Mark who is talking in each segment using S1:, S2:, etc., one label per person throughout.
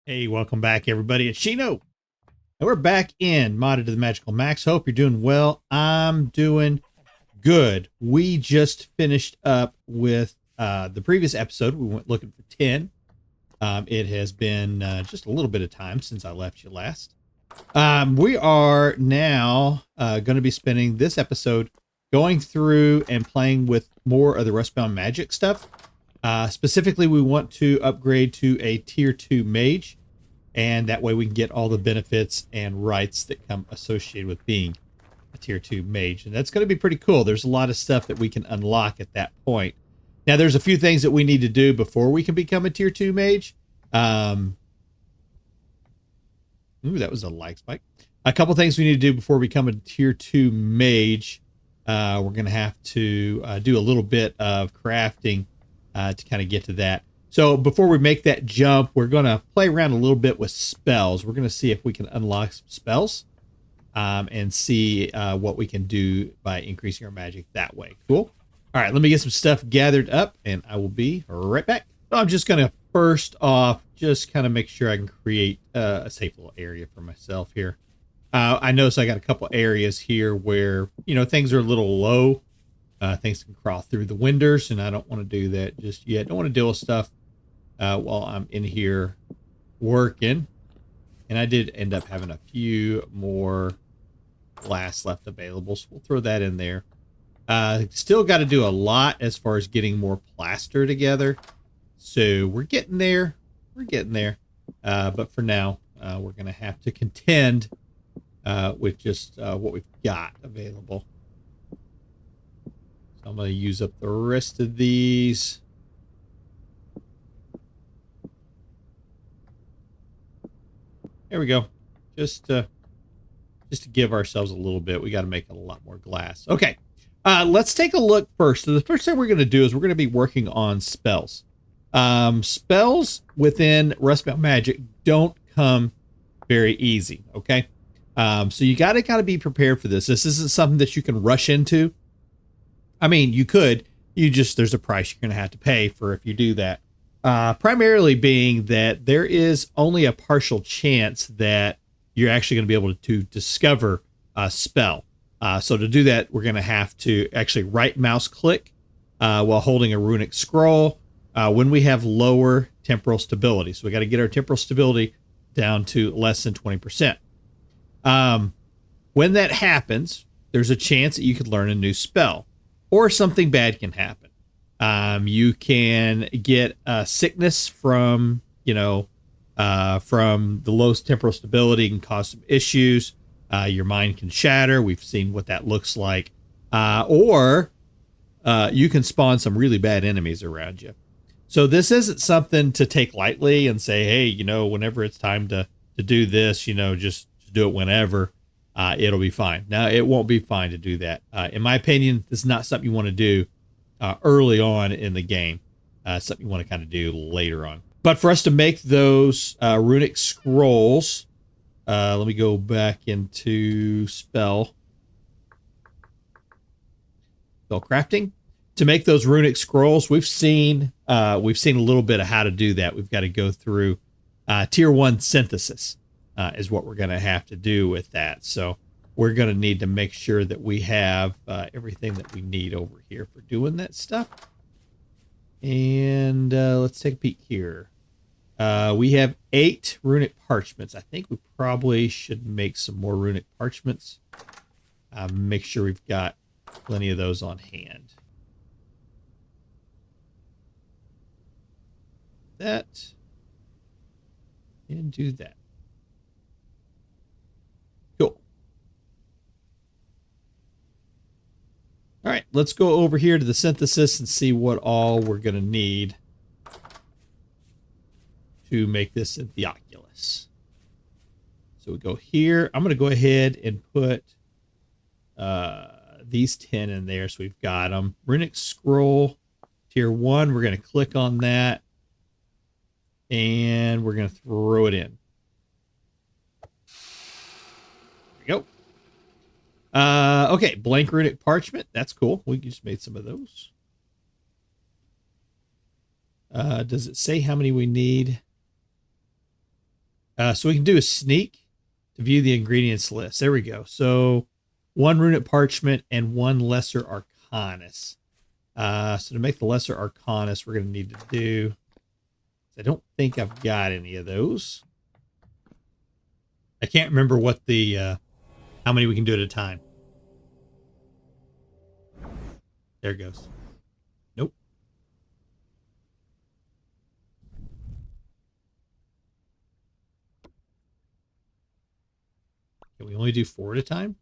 S1: Hey, welcome back, everybody. It's Shino, and we're back in Modded to the Magical Max. Hope you're doing well. I'm doing good. We just finished up with the previous episode. We went looking for 10. It has been just a little bit of time since I left you last. We are now going to be spending this episode going through and playing with more of the Rustbound magic stuff. Specifically, we want to upgrade to a tier 2 mage, and that way we can get all the benefits and rights that come associated with being a tier 2 mage. And that's going to be pretty cool. There's a lot of stuff that we can unlock at that point. Now, there's a few things that we need to do before we can become a tier 2 mage. Ooh, that was a like spike. A couple things we need to do before we become a tier 2 mage. We're going to have to do a little bit of crafting to kind of get to that. So before we make that jump, we're going to play around a little bit with spells. We're going to see if we can unlock some spells and see what we can do by increasing our magic that way. Cool. All right, let me get some stuff gathered up and I will be right back. So I'm just going to first off just kind of make sure I can create a safe little area for myself here. I notice I got a couple areas here where, you know, things are a little low. Things can crawl through the windows, and I don't want to do that just yet. Don't want to deal with stuff while I'm in here working. And I did end up having a few more glass left available, so we'll throw that in there. Still got to do a lot as far as getting more plaster together. So we're getting there. We're getting there. But for now, we're going to have to contend with just what we've got available. So I'm going to use up the rest of these. There we go. Just to give ourselves a little bit. We got to make a lot more glass. Okay. Let's take a look first. So the first thing we're going to do is we're going to be working on spells. Spells within Rustbound Magic don't come very easy. Okay. So you gotta be prepared for this. This isn't something that you can rush into. I mean, you could. There's a price you're going to have to pay for if you do that. Primarily being that there is only a partial chance that you're actually going to be able to discover a spell. So to do that, we're going to have to actually right mouse click while holding a runic scroll when we have lower temporal stability. So we got to get our temporal stability down to less than 20%. When that happens, there's a chance that you could learn a new spell. Or something bad can happen. You can get sickness from, from the low temporal stability, can cause some issues. Your mind can shatter. We've seen what that looks like. Or you can spawn some really bad enemies around you. So this isn't something to take lightly and say, hey, whenever it's time to do this, just do it whenever. It'll be fine. Now, it won't be fine to do that. In my opinion, this is not something you want to do early on in the game. Something you want to kind of do later on. But for us to make those runic scrolls, let me go back into spell crafting. To make those runic scrolls, we've seen a little bit of how to do that. We've got to go through tier 1 synthesis. Is what we're going to have to do with that. So we're going to need to make sure that we have everything that we need over here for doing that stuff. And let's take a peek here. We have 8 runic parchments. I think we probably should make some more runic parchments. Make sure we've got plenty of those on hand. That. And do that. All right, let's go over here to the synthesis and see what all we're going to need to make this in the Oculus. So we go here. I'm going to go ahead and put these 10 in there so we've got them. Runic scroll, tier 1. We're going to click on that, and we're going to throw it in. There we go. Okay, blank runic parchment. That's cool. We just made some of those. Does it say how many we need? So we can do a sneak to view the ingredients list. There we go. So 1 runic parchment and 1 lesser arcanus. So to make the lesser arcanus, we're going to need to do... I don't think I've got any of those. I can't remember what the... how many we can do at a time. There it goes. Nope. Can we only do 4 at a time?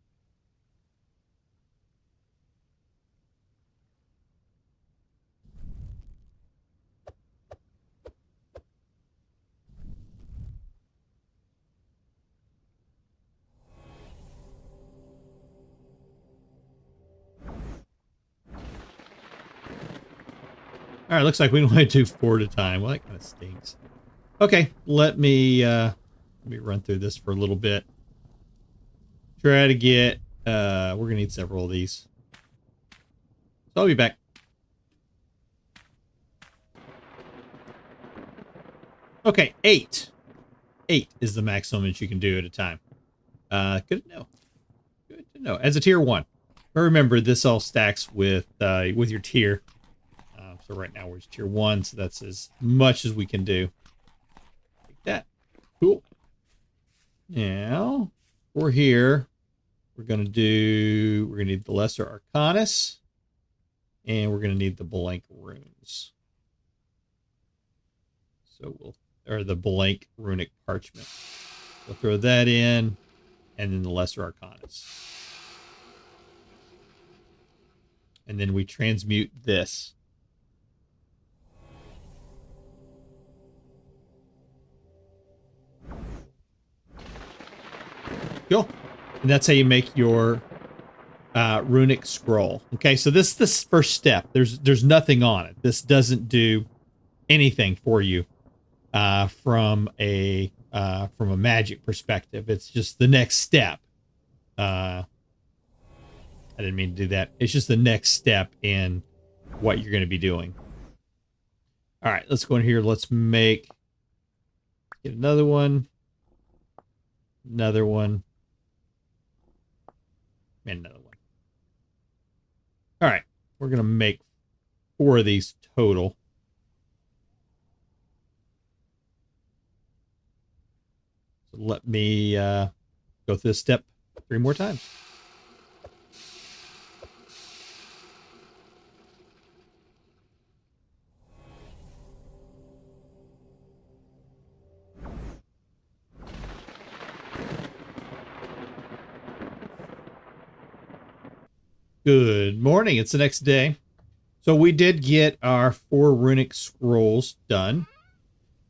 S1: All right, looks like we only do 4 at a time. Well, that kind of stinks. Okay, let me run through this for a little bit. Try to get, we're going to need several of these. So I'll be back. Okay, 8. 8 is the maximum that you can do at a time. Good to know. Good to know. As a tier 1. But remember, this all stacks with your tier. So right now we're tier 1, so that's as much as we can do. Like that. Cool. Now, we're here. We're gonna need the lesser arcanus, and we're gonna need the blank runes. So the blank runic parchment. We'll throw that in, and then the lesser arcanus. And then we transmute this. Cool. And that's how you make your runic scroll. Okay, so this is the first step. There's nothing on it. This doesn't do anything for you from a magic perspective. It's just the next step. I didn't mean to do that. It's just the next step in what you're going to be doing. All right, let's go in here. Let's get another one. Another one. And another one. All right, we're going to make 4 of these total. So let me go through this step 3 more times. Good morning. It's the next day. So we did get our 4 runic scrolls done.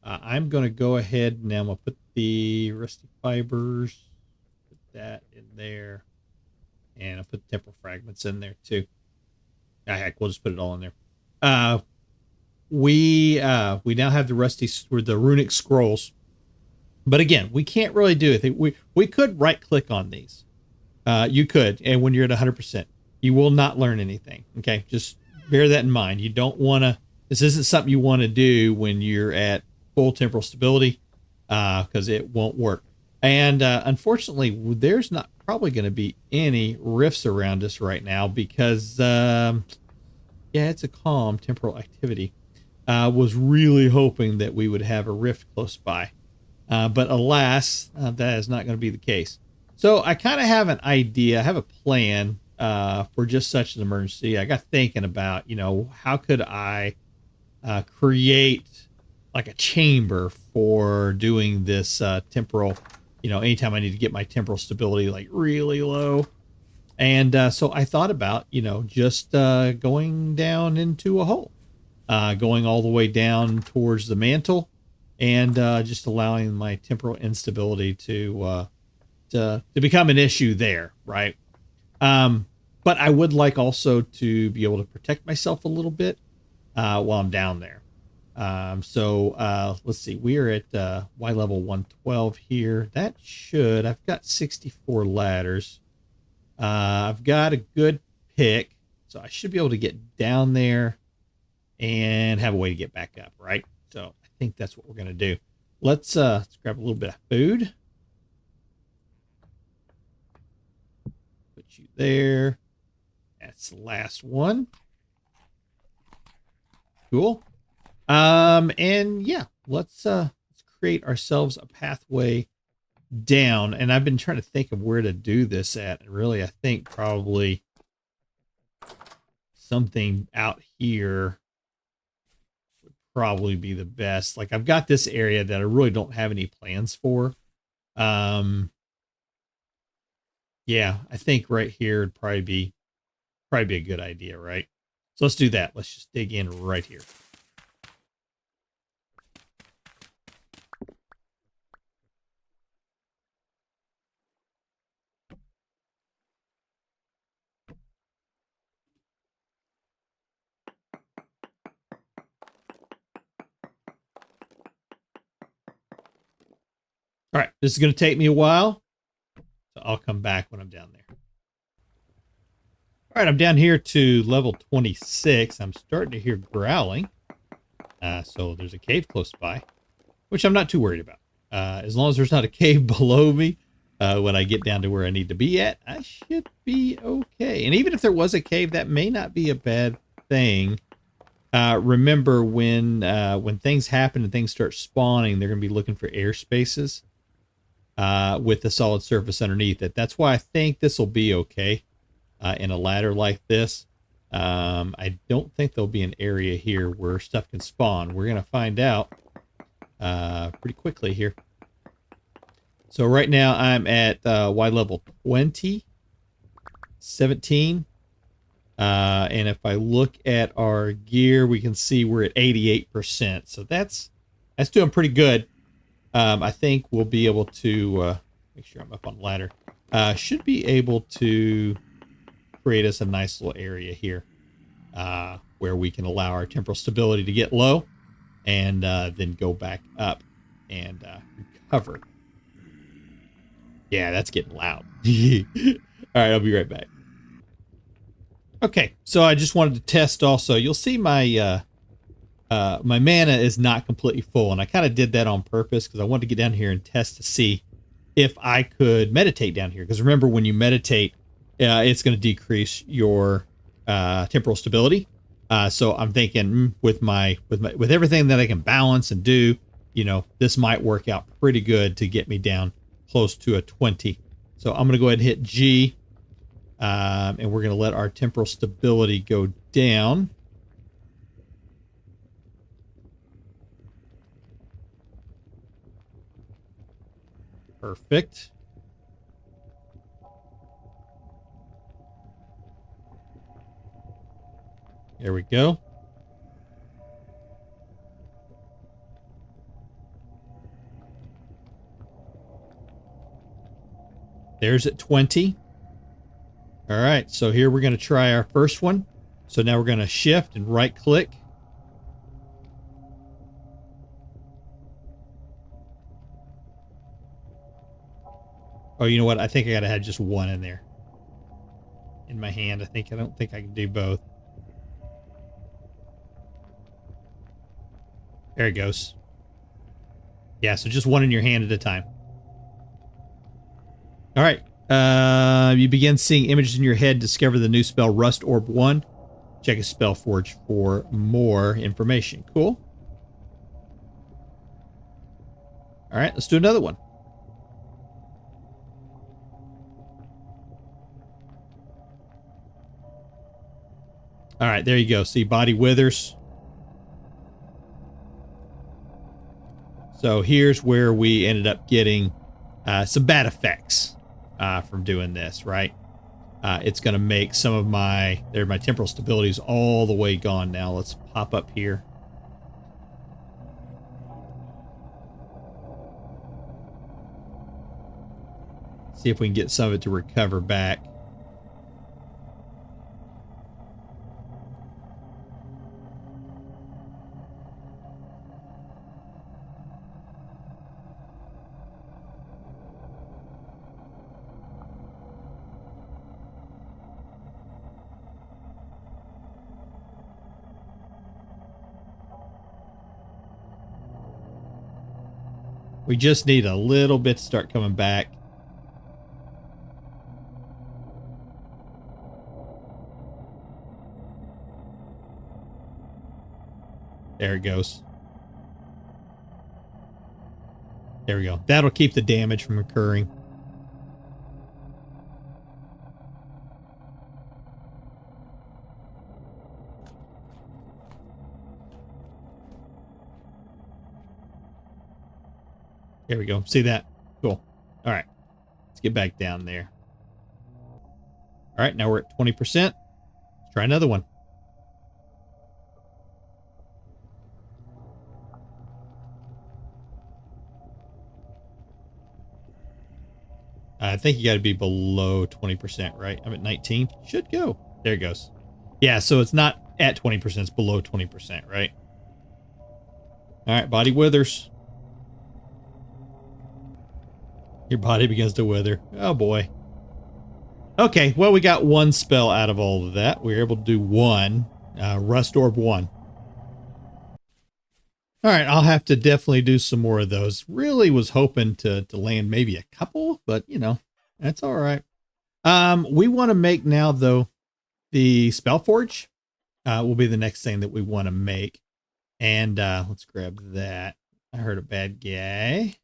S1: I'm going to go ahead and I'm going to put the rusty fibers, put that in there, and I'll put temporal fragments in there too. Heck, we'll just put it all in there. We now have the runic scrolls, but again, we can't really do anything. We could right click on these. You could, and when you're at 100%. You will not learn anything. Okay, just bear that in mind. You don't want to. This isn't something you want to do when you're at full temporal stability, because it won't work. And unfortunately, there's not probably going to be any rifts around us right now because, yeah, it's a calm temporal activity. Was really hoping that we would have a rift close by, but alas, that is not going to be the case. So I kind of have an idea. I have a plan. For just such an emergency. I got thinking about, how could I create like a chamber for doing this temporal, anytime I need to get my temporal stability like really low. And so I thought about, just going down into a hole, going all the way down towards the mantle, and just allowing my temporal instability to become an issue there, right? But I would like also to be able to protect myself a little bit while I'm down there. So let's see. We are at Y level 112 here. I've got 64 ladders. I've got a good pick, so I should be able to get down there and have a way to get back up, right? So I think that's what we're going to do. let's grab a little bit of food. Put you there. That's the last one. Cool. And yeah, let's create ourselves a pathway down. And I've been trying to think of where to do this at. And really, I think probably something out here would probably be the best. Like I've got this area that I really don't have any plans for. Yeah, I think right here would probably be a good idea, right? So let's do that. Let's just dig in right here. All right, this is going to take me a while, so I'll come back when I'm down there. All right, I'm down here to level 26. I'm starting to hear growling. So there's a cave close by, which I'm not too worried about. As long as there's not a cave below me, when I get down to where I need to be at, I should be okay. And even if there was a cave, that may not be a bad thing. Remember, when things happen and things start spawning, they're going to be looking for air spaces with the solid surface underneath it. That's why I think this will be okay in a ladder like this. I don't think there'll be an area here where stuff can spawn. We're going to find out pretty quickly here. So right now I'm at Y level 20, 17. And if I look at our gear, we can see we're at 88%. So that's doing pretty good. I think we'll be able to make sure I'm up on the ladder. Should be able to create us a nice little area here where we can allow our temporal stability to get low and then go back up and recover. Yeah, that's getting loud. All right, I'll be right back. Okay, so I just wanted to test also. You'll see my my mana is not completely full, and I kind of did that on purpose because I wanted to get down here and test to see if I could meditate down here. Because remember, when you meditate, it's going to decrease your temporal stability. So I'm thinking with everything that I can balance and do, you know, this might work out pretty good to get me down close to a 20. So I'm going to go ahead and hit G, and we're going to let our temporal stability go down. Perfect. There we go. There's at 20. All right, so here we're going to try our first one. So now we're going to shift and right click. Oh, you know what? I think I got to have just one in there. In my hand. I don't think I can do both. There it goes. Yeah, so just one in your hand at a time. All right. You begin seeing images in your head. Discover the new spell Rust Orb 1. Check a spell forge for more information. Cool. All right, let's do another one. All right, there you go. See, body withers. So here's where we ended up getting some bad effects from doing this, right? It's going to make some of my temporal stability is all the way gone now. Let's pop up here. See if we can get some of it to recover back. We just need a little bit to start coming back. There it goes. There we go. That'll keep the damage from occurring. There we go. See that? Cool. All right. Let's get back down there. All right. Now we're at 20%. Let's try another one. I think you got to be below 20%, right? I'm at 19. Should go. There it goes. Yeah, so it's not at 20%. It's below 20%, right? All right, body withers. Your body begins to wither. Oh, boy. Okay, well, we got one spell out of all of that. We were able to do one. Rust Orb 1. All right, I'll have to definitely do some more of those. Really was hoping to land maybe a couple, but, you know, that's all right. We want to make now, though, the Spellforge will be the next thing that we want to make. And let's grab that. I heard a bad guy.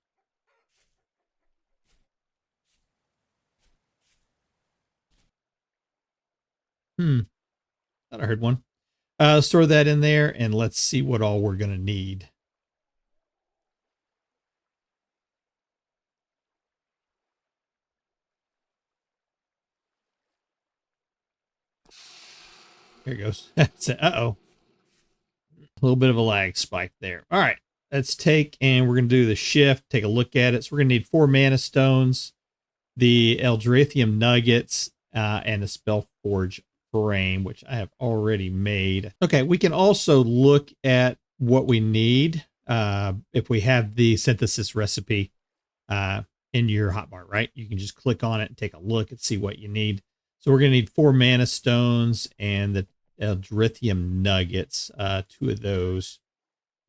S1: Thought I heard one. Store that in there, and let's see what all we're going to need. Here it goes. Uh-oh. A little bit of a lag spike there. All right. Let's take, and we're going to do the shift, take a look at it. So we're going to need 4 mana stones, the Eldrithium nuggets, and the Spellforge frame, which I have already made. Okay, we can also look at what we need if we have the synthesis recipe in your hotbar, right? You can just click on it and take a look and see what you need. So we're going to need 4 mana stones and the Eldrithium nuggets, 2 of those.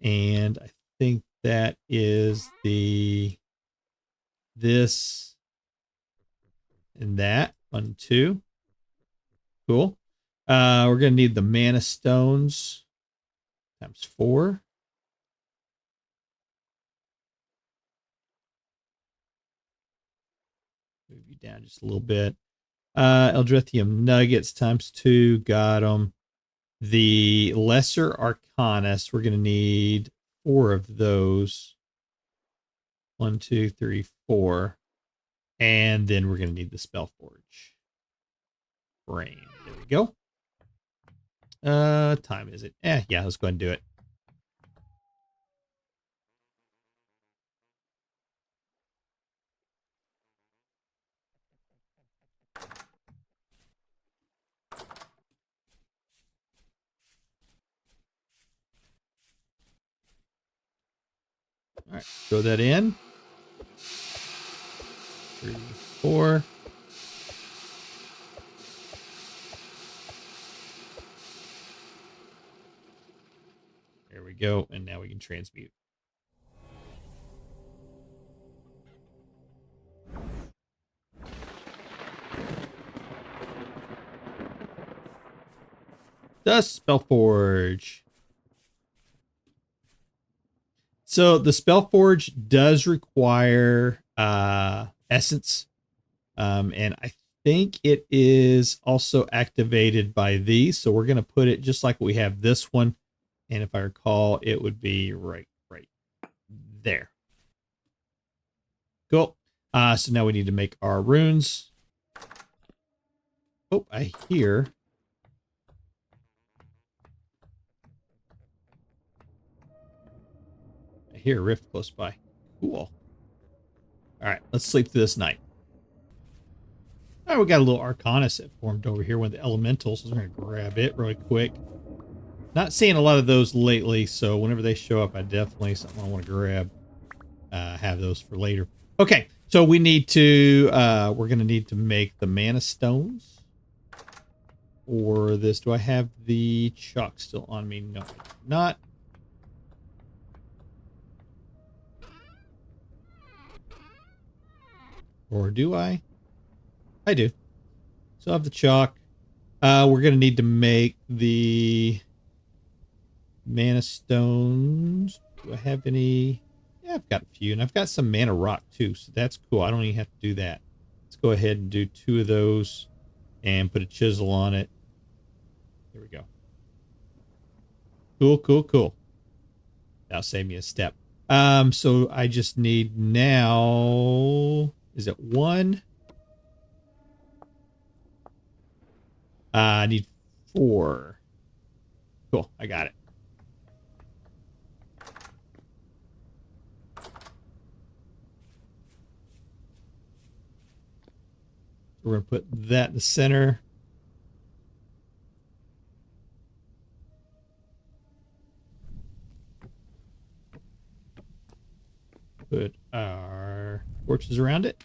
S1: And I think that is this and that. 1, 2. Cool. We're going to need the mana stones times 4. Move you down just a little bit. Eldrithium nuggets times 2. Got them. The lesser arcanist, we're going to need 4 of those. 1, 2, 3, 4. And then we're going to need the Spellforge frame. There we go. Time is it? Yeah, let's go ahead and do it. All right, throw that in. 3, 4. There we go. And now we can transmute. The Spellforge. So the Spellforge does require essence. And I think it is also activated by these. So we're going to put it just like we have this one. And if I recall, it would be right there. Cool. So now we need to make our runes. Oh, I hear a rift close by. Cool. All right, let's sleep through this night. All right, we got a little Arcanist that formed over here, one of the elementals. So we're going to grab it really quick. Not seeing a lot of those lately, so whenever they show up, I definitely something I want to grab. Have those for later. Okay, so we need to, we're going to need to make the mana stones for this. Do I have the chalk still on me? No, not. Or do I? I do. So I have the chalk. We're going to need to make the mana stones. Do I have any? Yeah, I've got a few. And I've got some mana rock too. So that's cool. I don't even have to do that. Let's go ahead and do 2 of those and put a chisel on it. There we go. Cool, cool, cool. That'll save me a step. So I just need now, is it 1? I need 4. Cool, I got it. We're going to put that in the center. Put our torches around it.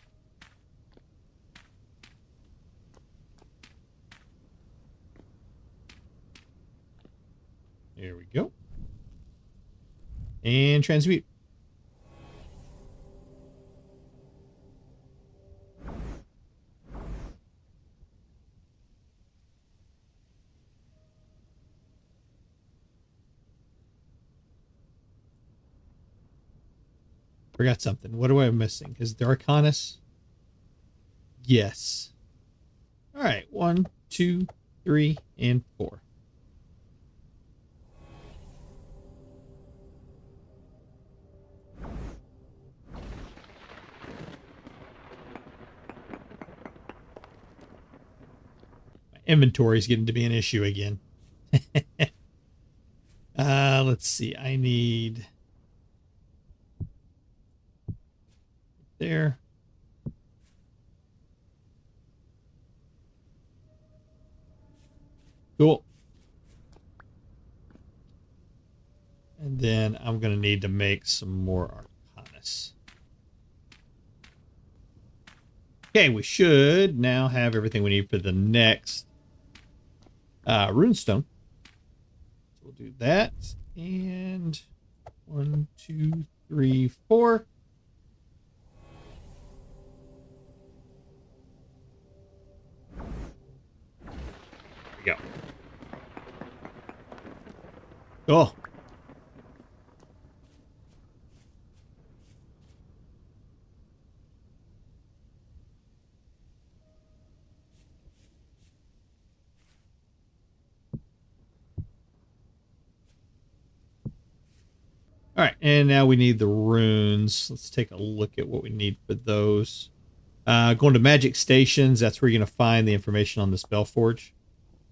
S1: There we go. And transmute. Forgot something. What am I missing? Is the Arcanus? Yes. All right. 1, 2, 3, and 4. My inventory is getting to be an issue again. Let's see. I need there. Cool. And then I'm going to need to make some more Arcanus. Okay, we should now have everything we need for the next runestone. So we'll do that. And 1, 2, 3, 4. There we go. Oh. All right, and now we need the runes. Let's take a look at what we need for those. Going to magic stations, that's where you're going to find the information on the Spellforge.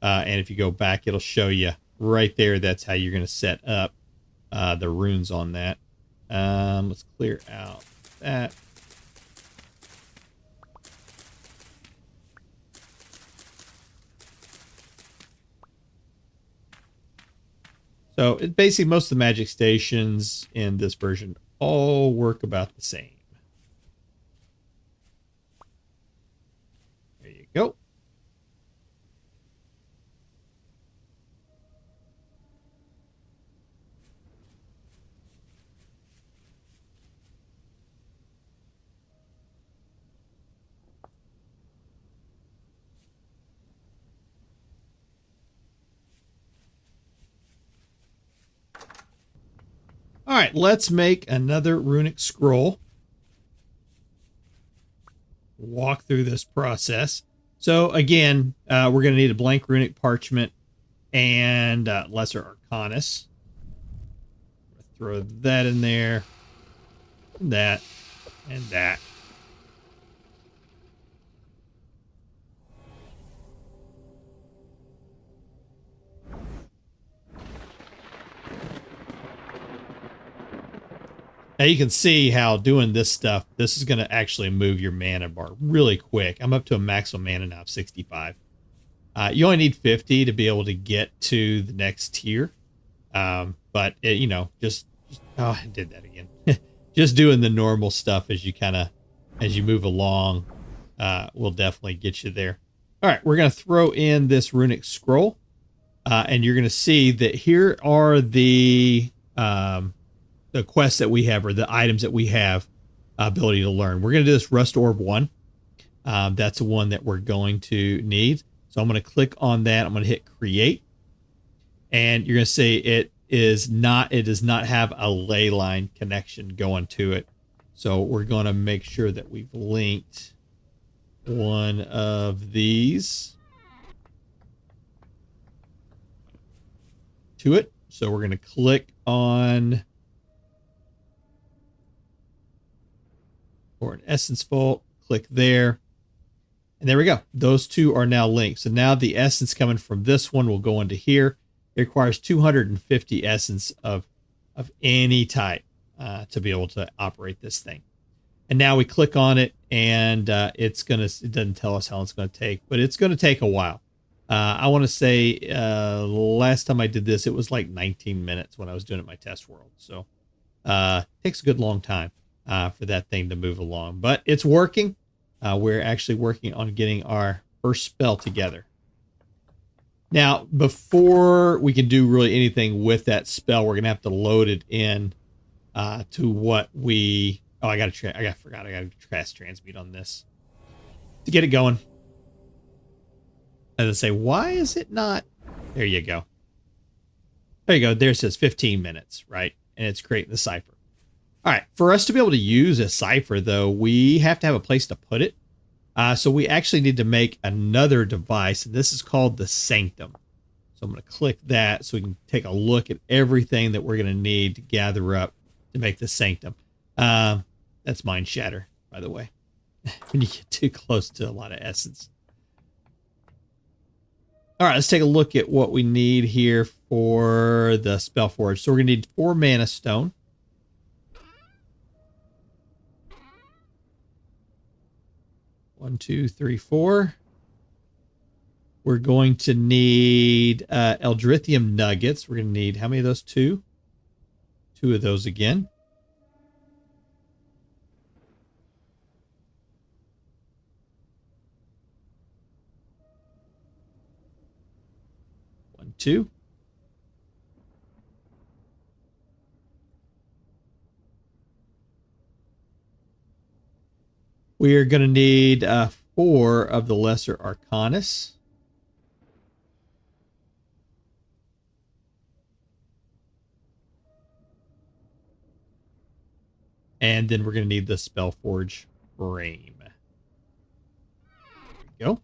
S1: And if you go back, it'll show you right there. That's how you're going to set up the runes on that. Let's clear out that. So basically most of the magic stations in this version all work about the same. There you go. All right, let's make another runic scroll. Walk through this process. So again, we're going to need a blank runic parchment and lesser arcanus. Throw that in there, that, and that. Now you can see how doing this stuff, this is going to actually move your mana bar really quick. I'm up to a maximum mana now of 65. You only need 50 to be able to get to the next tier. But, you know, just oh, I did that again. Just doing the normal stuff as you move along will definitely get you there. All right, we're going to throw in this runic scroll. And you're going to see that here are the quests that we have, or the items that we have ability to learn. We're going to do this Rust Orb 1. That's the one that we're going to need. So I'm going to click on that. I'm going to hit create. And you're going to say it does not have a ley line connection going to it. So we're going to make sure that we've linked one of these to it. So we're going to click on for an essence vault, click there. And there we go. Those two are now linked. So now the essence coming from this one will go into here. It requires 250 essence of any type to be able to operate this thing. And now we click on it, and it doesn't tell us how long it's going to take, but it's going to take a while. I want to say last time I did this, it was like 19 minutes when I was doing it in my test world. So it takes a good long time for that thing to move along, but it's working. We're actually working on getting our first spell together. Now, before we can do really anything with that spell, we're going to have to load it in to what we... Oh, I forgot I got to cast transmute on this to get it going. As I say, why is it not... There you go. There you go. There it says 15 minutes, right? And it's creating the cipher. All right. For us to be able to use a cipher, though, we have to have a place to put it. So we actually need to make another device. And this is called the sanctum. So I'm going to click that so we can take a look at everything that we're going to need to gather up to make the sanctum. That's mind shatter, by the way, when you get too close to a lot of essence. All right, let's take a look at what we need here for the spell forge. So we're going to need 4 mana stone. One, two, three, 4. We're going to need Eldrithium nuggets. We're going to need how many of those? 2? 2 of those again. One, 2. We are going to need 4 of the Lesser Arcanus. And then we're going to need the Spellforge frame. There we go.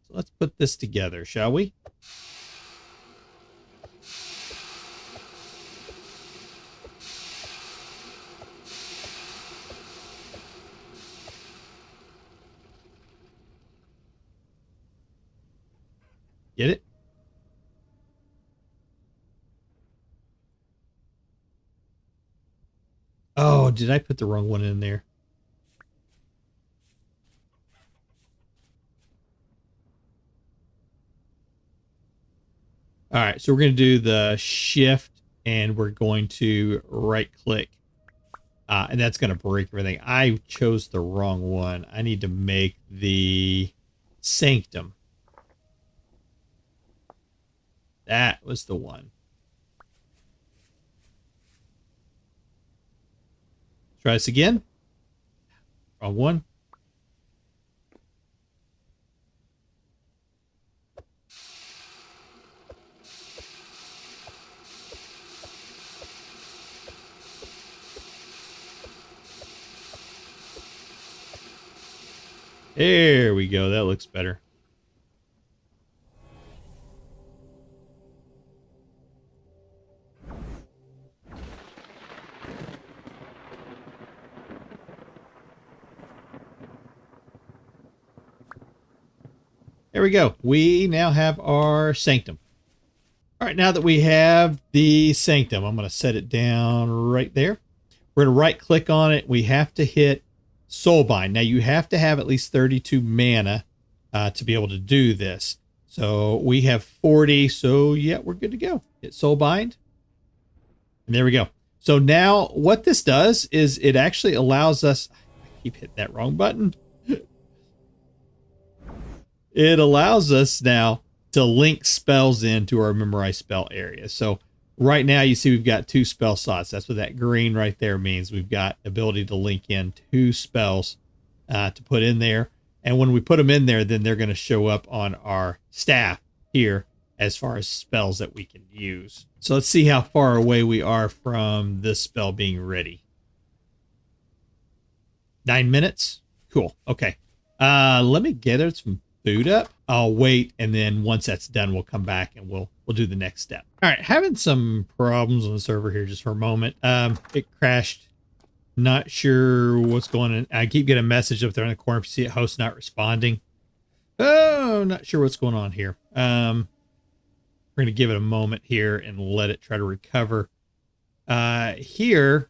S1: So let's put this together, shall we? Get it? Oh, did I put the wrong one in there? All right, so we're going to do the shift and we're going to right click. And that's going to break everything. I chose the wrong one. I need to make the sanctum. That was the one. Try this again. Wrong one. There we go. That looks better. There we go. We now have our sanctum. All right, now that we have the sanctum, I'm going to set it down right there. We're going to right click on it. We have to hit Soulbind. Now you have to have at least 32 mana to be able to do this. So we have 40. So yeah, we're good to go. Hit Soulbind. And there we go. So now what this does is it actually allows us, I keep hitting that wrong button. It allows us now to link spells into our memorized spell area. So right now you see we've got 2 spell slots. That's what that green right there means. We've got ability to link in 2 spells to put in there. And when we put them in there, then they're going to show up on our staff here as far as spells that we can use. So let's see how far away we are from this spell being ready. 9 minutes? Cool. Okay. Let me gather some food up. I'll wait, and then once that's done, we'll come back and we'll do the next step. All right, having some problems on the server here just for a moment. It crashed. Not sure what's going on. I keep getting a message up there in the corner if you see it, host not responding. Oh, not sure what's going on here. We're going to give it a moment here and let it try to recover. Here,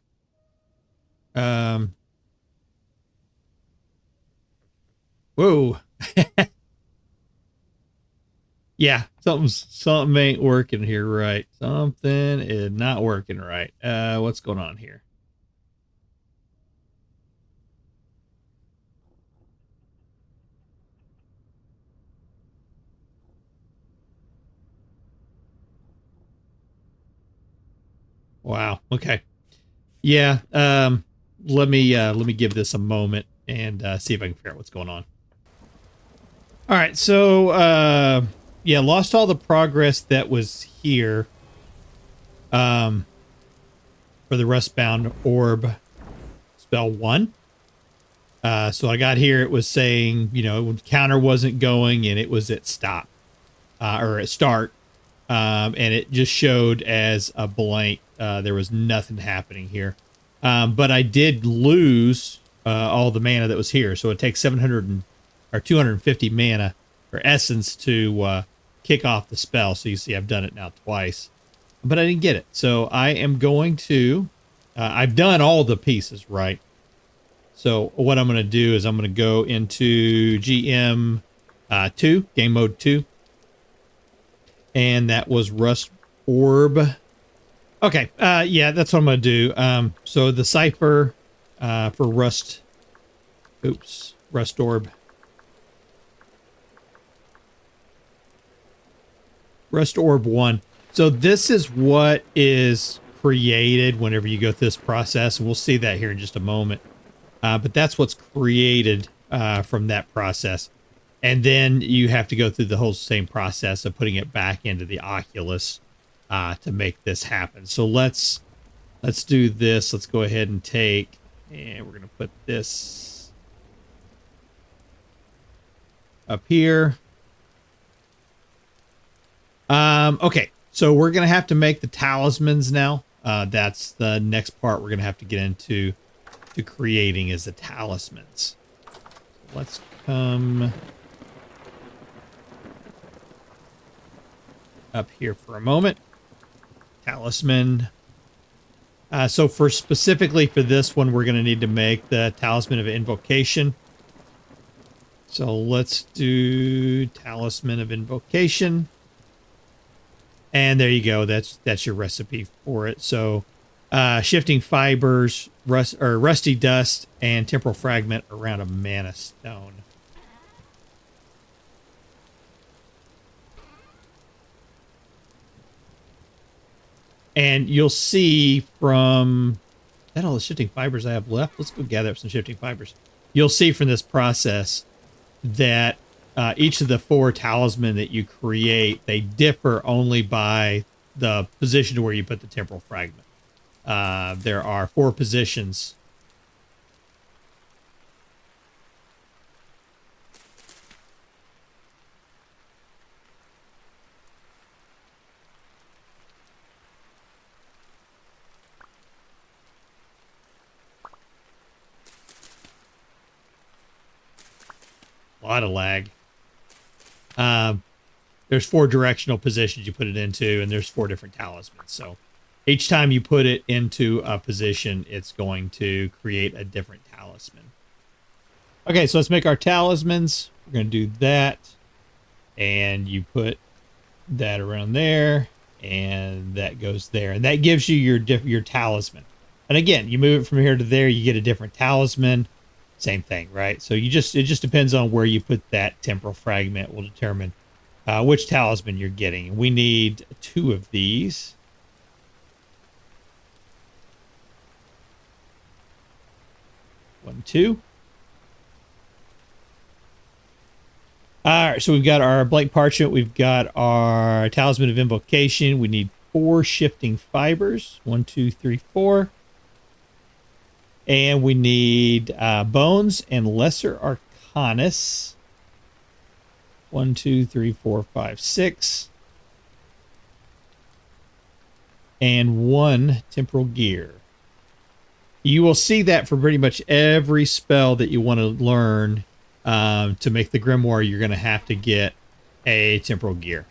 S1: whoa. Yeah, something ain't working here right. Something is not working right. What's going on here? Wow. Okay. Yeah. Let me give this a moment and see if I can figure out what's going on. All right. So yeah, lost all the progress that was here. For the Rustbound orb spell 1. So I got here. It was saying, you know, counter wasn't going and it was at stop or at start. And it just showed as a blank. There was nothing happening here. But I did lose all the mana that was here. So it takes 250 mana or essence to kick off the spell. So you see I've done it now twice. But I didn't get it. So I am going to... I've done all the pieces, right? So what I'm going to do is I'm going to go into GM 2, game mode 2. And that was Rust Orb. Okay, yeah, that's what I'm going to do. So the cipher for Rust Orb. Rust Orb 1. So this is what is created whenever you go through this process. We'll see that here in just a moment. But that's what's created from that process. And then you have to go through the whole same process of putting it back into the Oculus to make this happen. So let's do this. Let's go ahead and and we're going to put this up here. Okay, so we're going to have to make the talismans now. That's the next part we're going to have to get into creating is the talismans. So let's come up here for a moment. Talisman. So specifically for this one, we're going to need to make the talisman of invocation. So let's do talisman of invocation. And there you go. That's your recipe for it. So shifting fibers, rusty dust, and temporal fragment around a mana stone. And you'll see from that all the shifting fibers I have left. Let's go gather up some shifting fibers. You'll see from this process that each of the 4 talisman that you create, they differ only by the position to where you put the temporal fragment. There are 4 positions. A lot of lag. There's 4 directional positions you put it into, and there's 4 different talismans. So each time you put it into a position, it's going to create a different talisman. Okay, so let's make our talismans. We're going to do that. And you put that around there, and that goes there. And that gives you your talisman. And again, you move it from here to there, you get a different talisman. Same thing, right? So it just depends on where you put that temporal fragment will determine which talisman you're getting. We need 2 of these. One, 2. All right, so we've got our blank parchment. We've got our talisman of invocation. We need 4 shifting fibers. 1, 2, 3, 4. And we need bones and lesser arcanus. 1, 2, 3, 4, 5, 6. And 1 temporal gear. You will see that for pretty much every spell that you want to learn. To make the grimoire, you're going to have to get a temporal gear.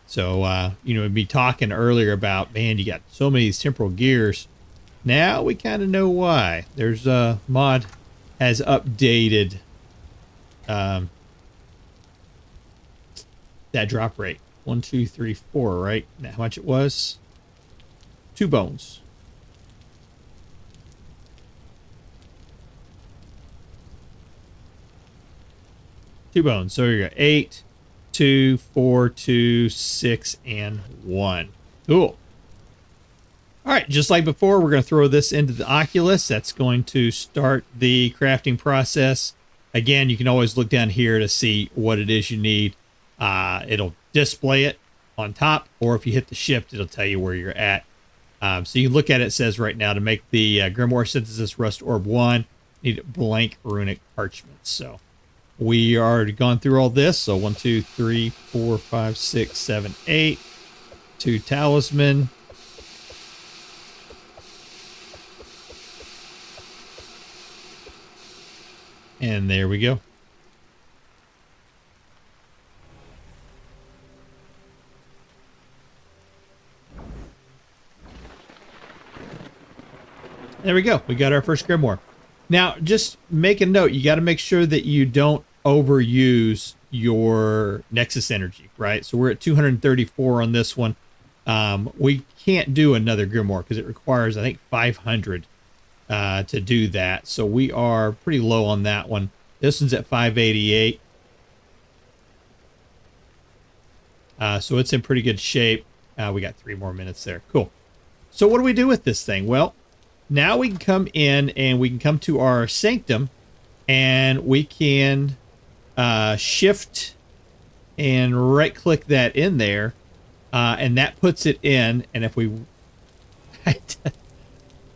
S1: So, you know, we'd be talking earlier about, man, you got so many of these temporal gears. Now we kind of know why. There's mod has updated that drop rate. 1, 2, 3, 4, right? Now, how much it was? 2 bones. Two bones. So you got 8, 2, 4, 2, 6, and 1. Cool. All right, just like before, we're going to throw this into the Oculus. That's going to start the crafting process. Again, you can always look down here to see what it is you need. It'll display it on top, or if you hit the shift, it'll tell you where you're at. So you can look at it. It says right now to make the Grimoire Synthesis Rust Orb 1, need blank runic parchment. So we already gone through all this. So 1, 2, 3, 4, 5, 6, 7, 8. 2 talisman. And there we go. There we go. We got our first grimoire. Now, just make a note. You got to make sure that you don't overuse your Nexus energy, right? So we're at 234 on this one. We can't do another grimoire because it requires, I think, 500 to do that. So we are pretty low on that one. This one's at 588. So it's in pretty good shape. We got 3 more minutes there. Cool. So what do we do with this thing? Well, now we can come in and we can come to our sanctum and we can shift and right click that in there. And that puts it in. And if we, I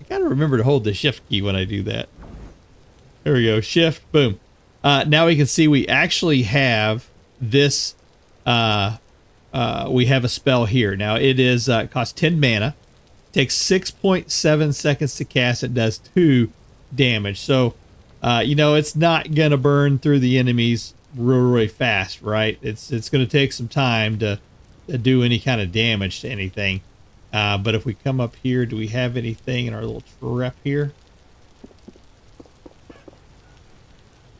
S1: gotta remember to hold the shift key when I do that. There we go. Shift, boom. Now we can see we actually have this, we have a spell here. Now it is, it costs 10 mana. Takes 6.7 seconds to cast. It does 2 damage. So, you know, it's not going to burn through the enemies really fast, right? It's going to take some time to do any kind of damage to anything. But if we come up here, do we have anything in our little trap here?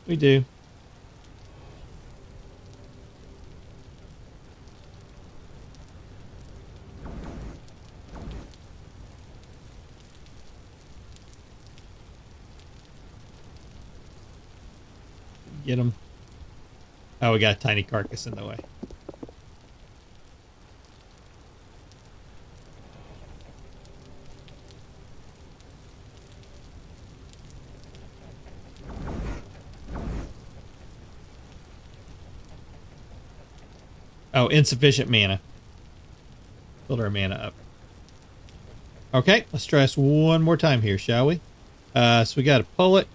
S1: We do. Get him. Oh, we got a tiny carcass in the way. Oh, insufficient mana. Build our mana up. Okay, let's try this one more time here, shall we? So we got to pull it.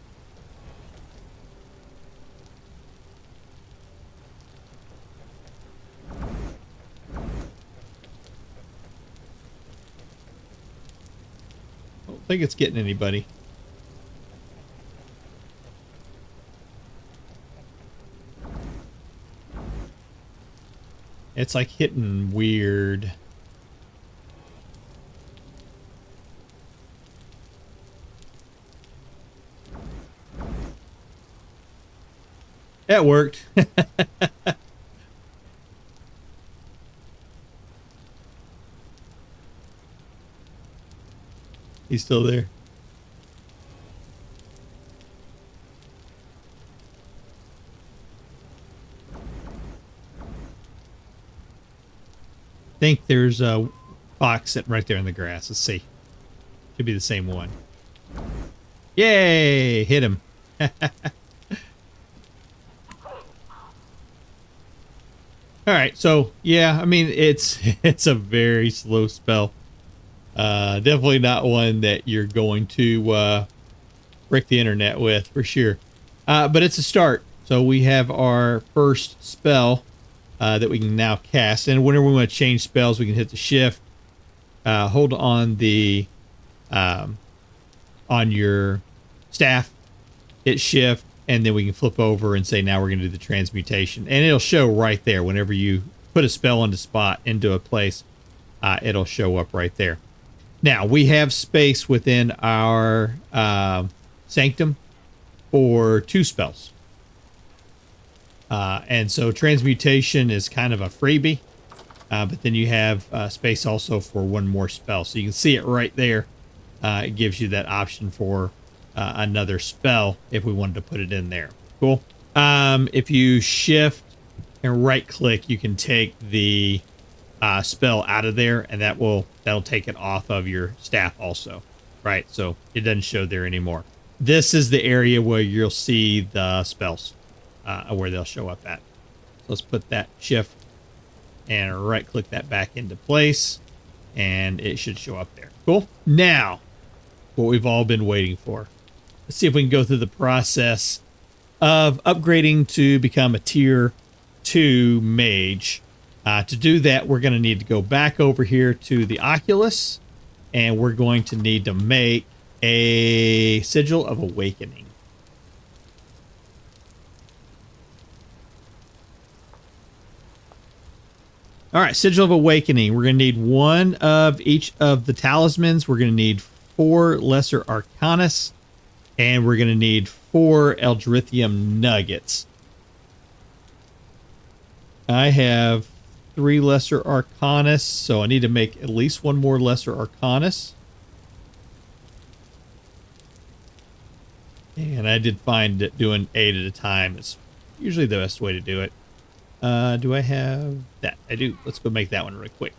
S1: I don't think it's getting anybody. It's like hitting weird. That worked. He's still there. think there's a fox sitting right there in the grass. Let's see. Should be the same one. Yay! Hit him. All right, so yeah, I mean it's a very slow spell. Definitely not one that you're going to break the internet with for sure. But it's a start. So we have our first spell that we can now cast, and whenever we want to change spells, we can hit the shift, hold on the on your staff, hit shift, and then we can flip over and say now we're going to do the transmutation, and it'll show right there whenever you put a spell into a place. It'll show up right there. Now we have space within our sanctum for 2 spells, and so transmutation is kind of a freebie, but then you have space also for 1 more spell, so you can see it right there. It gives you that option for another spell if we wanted to put it in there. Cool. If you shift and right click, you can take the spell out of there, and that'll take it off of your staff also, right? So it doesn't show there anymore. This is the area where you'll see the spells, where they'll show up at. So let's put that shift and right click that back into place, and it should show up there. Cool. Now, what we've all been waiting for. Let's see if we can go through the process of upgrading to become a tier 2 mage. To do that, we're going to need to go back over here to the Oculus, and we're going to need to make a Sigil of Awakening. All right, Sigil of Awakening. We're going to need 1 of each of the talismans. We're going to need 4 Lesser Arcanus, and we're going to need 4 Eldrithium Nuggets. I have 3 Lesser Arcanus, so I need to make at least 1 more Lesser Arcanus. And I did find that doing 8 at a time is usually the best way to do it. Do I have that? I do. Let's go make that one real quick.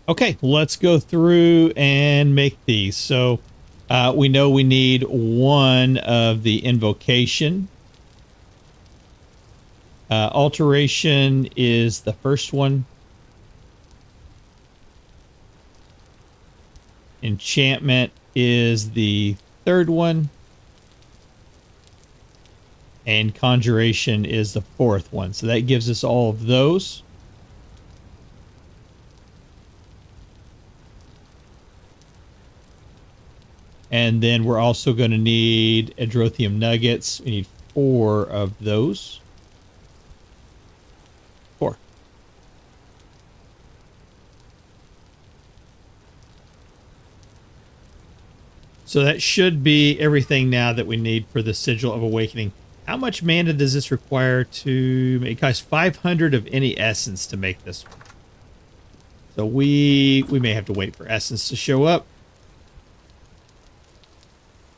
S1: Okay, let's go through and make these. So we know we need 1 of the invocation. Alteration is the first one. Enchantment is the 3rd one. And conjuration is the 4th one. So that gives us all of those. And then we're also going to need Eldrithium Nuggets. We need 4 of those. 4. So that should be everything now that we need for the Sigil of Awakening. How much mana does this require to make? Guys, 500 of any essence to make this one. So we may have to wait for essence to show up.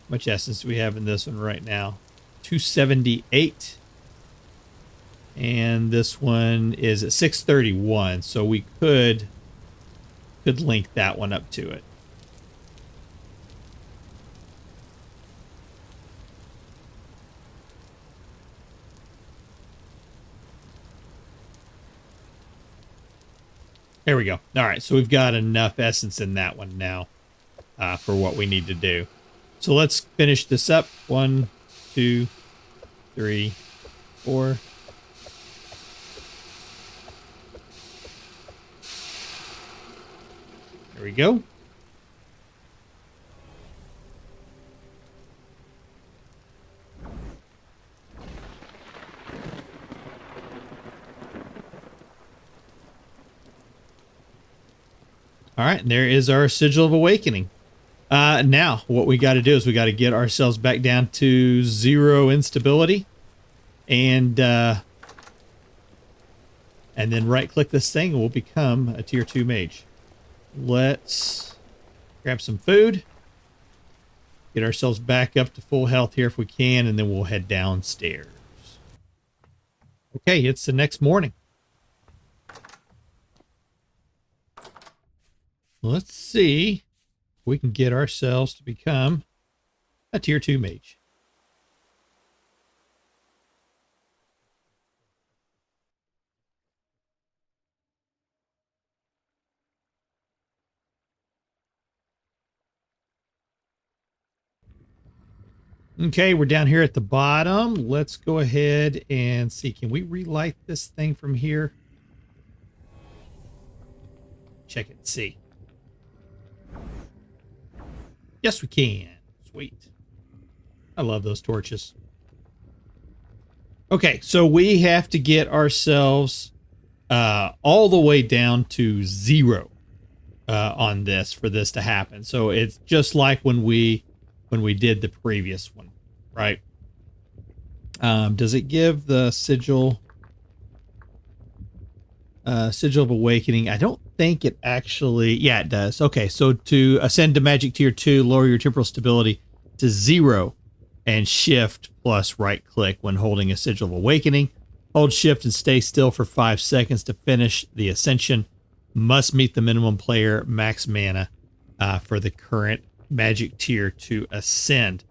S1: How much essence do we have in this one right now? 278. And this one is at 631. So we could link that one up to it. There we go. All right, so we've got enough essence in that one now for what we need to do. So let's finish this up. 1, 2, 3, 4. There we go. All right, and there is our Sigil of Awakening. Now, what we got to do is we got to get ourselves back down to 0 instability. And then right-click this thing and we'll become a Tier 2 Mage. Let's grab some food. Get ourselves back up to full health here if we can, and then we'll head downstairs. Okay, it's the next morning. Let's see if we can get ourselves to become a Tier 2 Mage. Okay, we're down here at the bottom. Let's go ahead and see. Can we relight this thing from here? Check it and see. Yes, we can. Sweet. I love those torches. Okay, so we have to get ourselves all the way down to 0 on this for this to happen. So it's just like when we did the previous one, right? Does it give the sigil of Awakening? I don't think it actually. Yeah, it does. Okay, so to ascend to Magic Tier 2, lower your temporal stability to 0 and shift plus right click when holding a Sigil of Awakening. Hold shift and stay still for 5 seconds to finish the Ascension. Must meet the minimum player max mana for the current Magic Tier to ascend.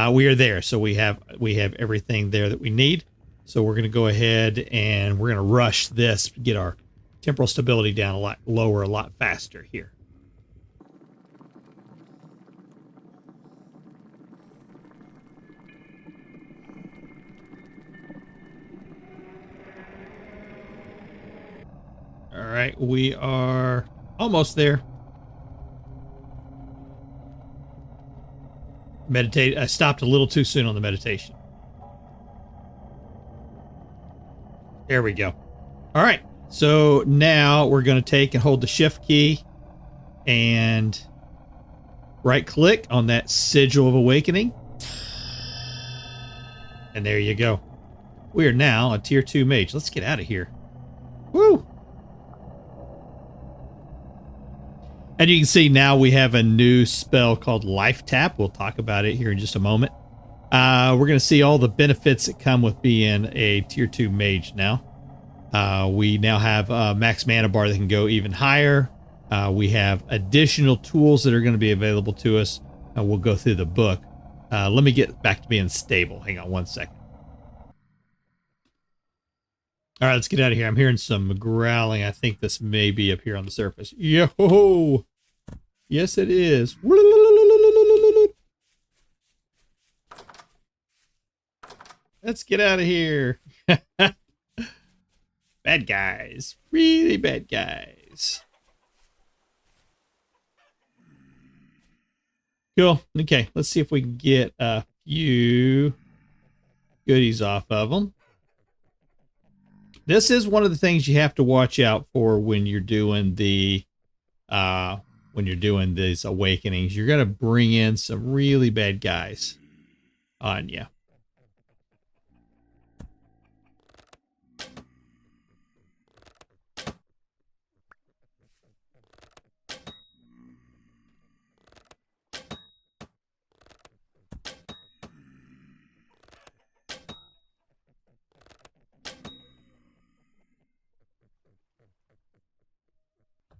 S1: We are there, so we have everything there that we need. So we're going to go ahead and we're going to rush this to get our temporal stability down a lot lower, a lot faster here. All right, we are almost there. Meditate. I stopped a little too soon on the meditation. There we go. All right. So now we're going to take and hold the shift key and right click on that Sigil of Awakening. And there you go. We are now a Tier 2 Mage. Let's get out of here. Woo! And you can see now we have a new spell called Life Tap. We'll talk about it here in just a moment. We're going to see all the benefits that come with being a Tier 2 Mage now. We now have a max mana bar that can go even higher. We have additional tools that are going to be available to us. We'll go through the book. Let me get back to being stable. Hang on one second. All right, let's get out of here. I'm hearing some growling. I think this may be up here on the surface. Yo! Yes, it is. Let's get out of here. Bad guys. Really bad guys. Cool. Okay, let's see if we can get a few goodies off of them. This is one of the things you have to watch out for when you're doing the these awakenings. You're gonna bring in some really bad guys on you.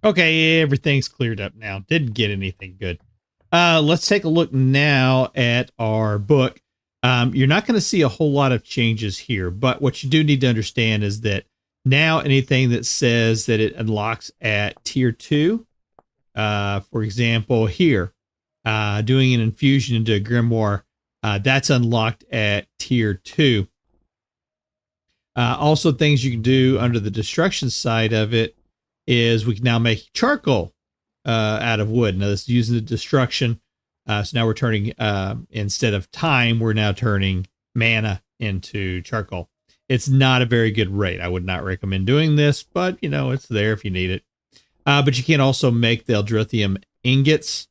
S1: Okay, everything's cleared up now. Didn't get anything good. Let's take a look now at our book. You're not going to see a whole lot of changes here, but what you do need to understand is that now anything that says that it unlocks at Tier 2, for example, here, doing an infusion into a grimoire, that's unlocked at Tier 2. Also, things you can do under the destruction side of it is we can now make charcoal out of wood. Now this is using the destruction. So now we're turning, instead of time, we're now turning mana into charcoal. It's not a very good rate. I would not recommend doing this, but you know, it's there if you need it. But you can also make the Eldrithium ingots,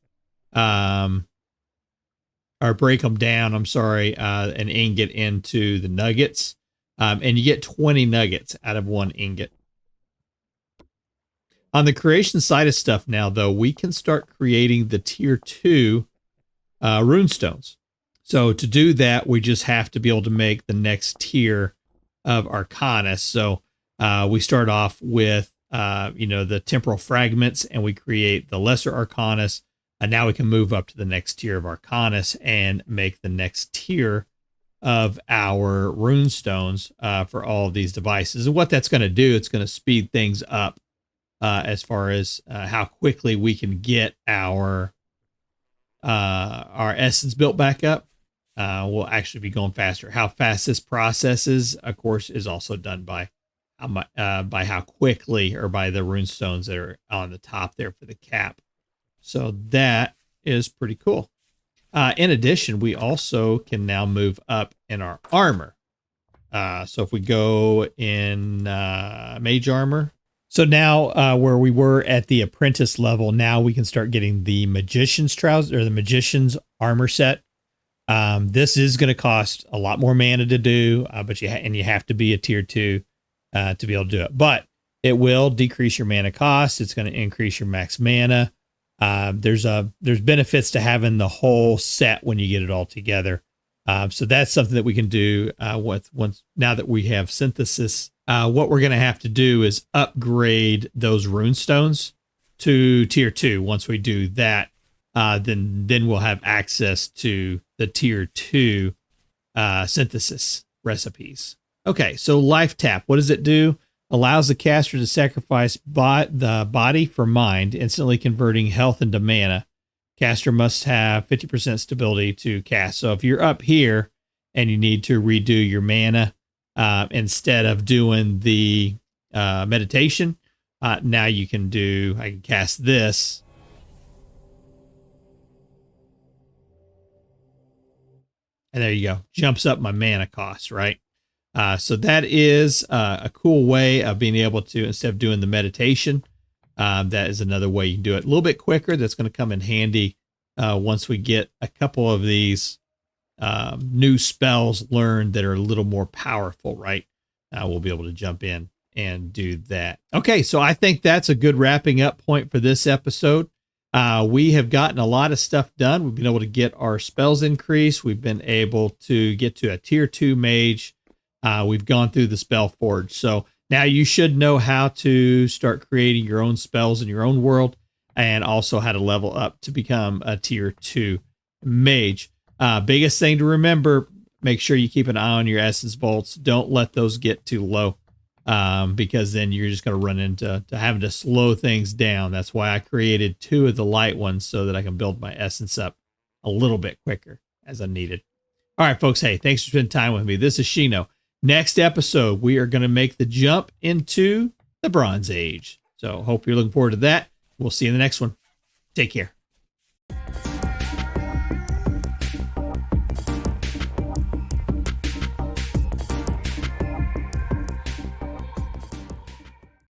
S1: or break them down, I'm sorry, an ingot into the nuggets. And you get 20 nuggets out of one ingot. On the creation side of stuff now, though, we can start creating the tier 2 runestones. So to do that, we just have to be able to make the next tier of Arcanus. So we start off with, the temporal fragments, and we create the lesser Arcanus. And now we can move up to the next tier of Arcanus and make the next tier of our runestones for all of these devices. And what that's going to do, it's going to speed things up as far as how quickly we can get our essence built back up. We'll actually be going faster. How fast this processes, of course, is also done by how quickly, or by the runestones that are on the top there for the cap. So that is pretty cool. In addition, we also can now move up in our armor. So if we go in mage armor, so now where we were at the apprentice level, now we can start getting the magician's trousers, or the magician's armor set. This is going to cost a lot more mana to do, but you have to be a tier 2 to be able to do it. But it will decrease your mana cost. It's going to increase your max mana. There's benefits to having the whole set when you get it all together. So that's something that we can do now that we have synthesis. What we're going to have to do is upgrade those runestones to tier 2. Once we do that, then we'll have access to the tier 2 synthesis recipes. Okay, so life tap. What does it do? Allows the caster to sacrifice the body for mind, instantly converting health into mana. Caster must have 50% stability to cast. So if you're up here and you need to redo your mana, instead of doing the meditation, now I can cast this. And there you go. Jumps up my mana cost, right? So that is a cool way of being able to, instead of doing the meditation, that is another way you can do it a little bit quicker. That's going to come in handy once we get a couple of these new spells learned that are a little more powerful, right? We'll be able to jump in and do that. Okay, so I think that's a good wrapping up point for this episode. We have gotten a lot of stuff done. We've been able to get our spells increased. We've been able to get to a tier 2 mage. We've gone through the spell forge. So now you should know how to start creating your own spells in your own world, and also how to level up to become a tier 2 mage. Biggest thing to remember, make sure you keep an eye on your essence bolts. Don't let those get too low, because then you're just going to run into having to slow things down. That's why I created 2 of the light ones, so that I can build my essence up a little bit quicker as I needed. All right, folks. Hey, thanks for spending time with me. This is Shino. Next episode, we are going to make the jump into the Bronze Age. So hope you're looking forward to that. We'll see you in the next one. Take care.